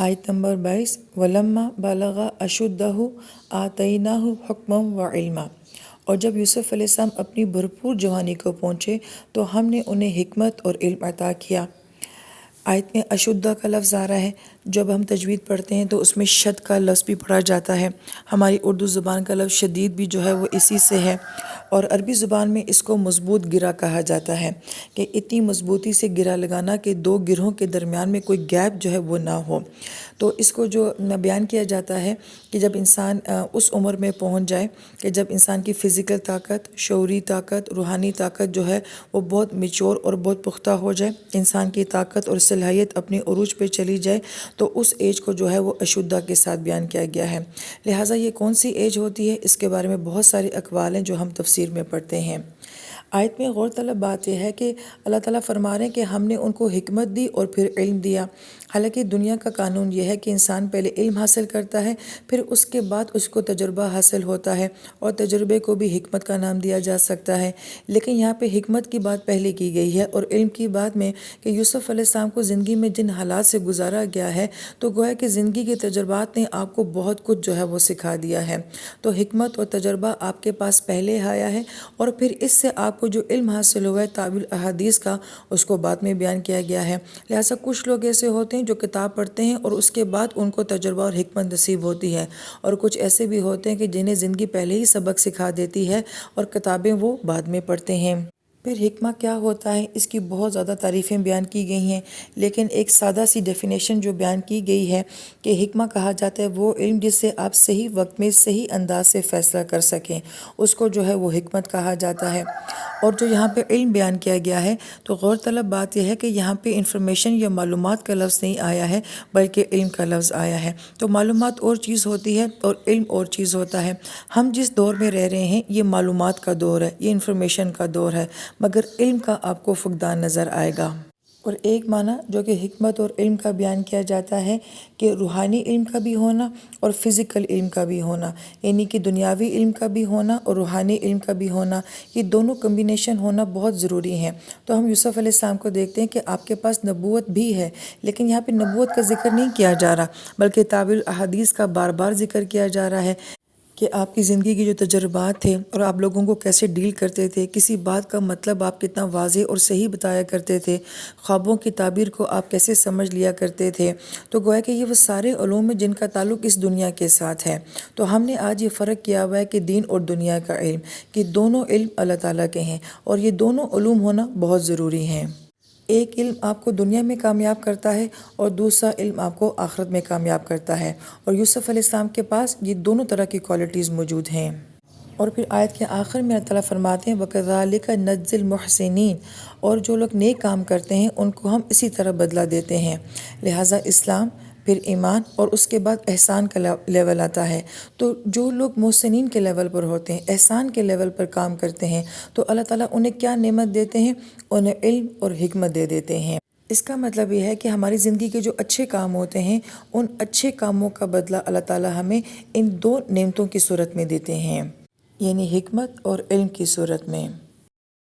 آیت نمبر 22 ولما بلغ اشدہ آتیناہ حکما و علما۔ اور جب یوسف علیہ السلام اپنی بھرپور جوانی کو پہنچے تو ہم نے انہیں حکمت اور علم عطا کیا۔ آیت میں اشدہ کا لفظ آ رہا ہے۔ جب ہم تجوید پڑھتے ہیں تو اس میں شد کا لفظ بھی پڑھا جاتا ہے۔ ہماری اردو زبان کا لفظ شدید بھی جو ہے وہ اسی سے ہے، اور عربی زبان میں اس کو مضبوط گرہ کہا جاتا ہے کہ اتنی مضبوطی سے گرہ لگانا کہ دو گرہوں کے درمیان میں کوئی گیپ جو ہے وہ نہ ہو۔ تو اس کو جو بیان کیا جاتا ہے کہ جب انسان اس عمر میں پہنچ جائے کہ جب انسان کی فزیکل طاقت، شعوری طاقت، روحانی طاقت جو ہے وہ بہت میچور اور بہت پختہ ہو جائے، انسان کی طاقت اور صلاحیت اپنے عروج پہ چلی جائے، تو اس ایج کو جو ہے وہ اشدہ کے ساتھ بیان کیا گیا ہے۔ لہٰذا یہ کون سی ایج ہوتی ہے، اس کے بارے میں بہت سارے اقوال ہیں جو ہم تفسیر میں پڑھتے ہیں۔ آیت میں غور طلب بات یہ ہے کہ اللہ تعالیٰ فرما رہے ہیں کہ ہم نے ان کو حکمت دی اور پھر علم دیا۔ حالانکہ دنیا کا قانون یہ ہے کہ انسان پہلے علم حاصل کرتا ہے، پھر اس کے بعد اس کو تجربہ حاصل ہوتا ہے، اور تجربے کو بھی حکمت کا نام دیا جا سکتا ہے۔ لیکن یہاں پہ حکمت کی بات پہلے کی گئی ہے، اور علم کی بات میں کہ یوسف علیہ السلام کو زندگی میں جن حالات سے گزارا گیا ہے، تو گویا کہ زندگی کے تجربات نے آپ کو بہت کچھ جو ہے وہ سکھا دیا ہے۔ تو حکمت اور تجربہ آپ کے پاس پہلے آیا ہے، اور پھر اس سے آپ کو جو علم حاصل ہوا ہے تعویل احادیث کا، اس کو بعد میں بیان کیا گیا ہے۔ لہٰذا کچھ لوگ ایسے ہوتے ہیں جو کتاب پڑھتے ہیں اور اس کے بعد ان کو تجربہ اور حکمت نصیب ہوتی ہے، اور کچھ ایسے بھی ہوتے ہیں کہ جنہیں زندگی پہلے ہی سبق سکھا دیتی ہے اور کتابیں وہ بعد میں پڑھتے ہیں۔ پھر حکمہ کیا ہوتا ہے، اس کی بہت زیادہ تعریفیں بیان کی گئی ہیں، لیکن ایک سادہ سی ڈیفینیشن جو بیان کی گئی ہے کہ حکمہ کہا جاتا ہے وہ علم جس سے آپ صحیح وقت میں صحیح انداز سے فیصلہ کر سکیں، اس کو جو ہے وہ حکمت کہا جاتا ہے۔ اور جو یہاں پہ علم بیان کیا گیا ہے تو غور طلب بات یہ ہے کہ یہاں پہ انفارمیشن یا معلومات کا لفظ نہیں آیا ہے، بلکہ علم کا لفظ آیا ہے۔ تو معلومات اور چیز ہوتی ہے اور علم اور چیز ہوتا ہے۔ ہم جس دور میں رہ رہے ہیں یہ معلومات کا دور ہے، یہ انفارمیشن کا دور ہے، مگر علم کا آپ کو فقدان نظر آئے گا۔ اور ایک معنی جو کہ حکمت اور علم کا بیان کیا جاتا ہے کہ روحانی علم کا بھی ہونا اور فزیکل علم کا بھی ہونا، یعنی کہ دنیاوی علم کا بھی ہونا اور روحانی علم کا بھی ہونا، یہ دونوں کمبینیشن ہونا بہت ضروری ہیں۔ تو ہم یوسف علیہ السلام کو دیکھتے ہیں کہ آپ کے پاس نبوت بھی ہے، لیکن یہاں پہ نبوت کا ذکر نہیں کیا جا رہا، بلکہ تعویل احادیث کا بار بار ذکر کیا جا رہا ہے کہ آپ کی زندگی کے جو تجربات تھے اور آپ لوگوں کو کیسے ڈیل کرتے تھے، کسی بات کا مطلب آپ کتنا واضح اور صحیح بتایا کرتے تھے، خوابوں کی تعبیر کو آپ کیسے سمجھ لیا کرتے تھے۔ تو گویا کہ یہ وہ سارے علوم ہیں جن کا تعلق اس دنیا کے ساتھ ہے۔ تو ہم نے آج یہ فرق کیا ہوا ہے کہ دین اور دنیا کا علم، کہ دونوں علم اللہ تعالیٰ کے ہیں، اور یہ دونوں علوم ہونا بہت ضروری ہیں۔ ایک علم آپ کو دنیا میں کامیاب کرتا ہے اور دوسرا علم آپ کو آخرت میں کامیاب کرتا ہے، اور یوسف علیہ السلام کے پاس یہ دونوں طرح کی کوالٹیز موجود ہیں۔ اور پھر آیت کے آخر میں اللہ تعالیٰ فرماتے ہیں وَكَذَلِكَ نَجْزِي الْمُحْسِنِينَ، اور جو لوگ نیک کام کرتے ہیں ان کو ہم اسی طرح بدلہ دیتے ہیں۔ لہٰذا اسلام، پھر ایمان، اور اس کے بعد احسان کا لیول آتا ہے۔ تو جو لوگ محسنین کے لیول پر ہوتے ہیں، احسان کے لیول پر کام کرتے ہیں، تو اللہ تعالیٰ انہیں کیا نعمت دیتے ہیں؟ انہیں علم اور حکمت دے دیتے ہیں۔ اس کا مطلب یہ ہے کہ ہماری زندگی کے جو اچھے کام ہوتے ہیں، ان اچھے کاموں کا بدلہ اللہ تعالیٰ ہمیں ان دو نعمتوں کی صورت میں دیتے ہیں، یعنی حکمت اور علم کی صورت میں۔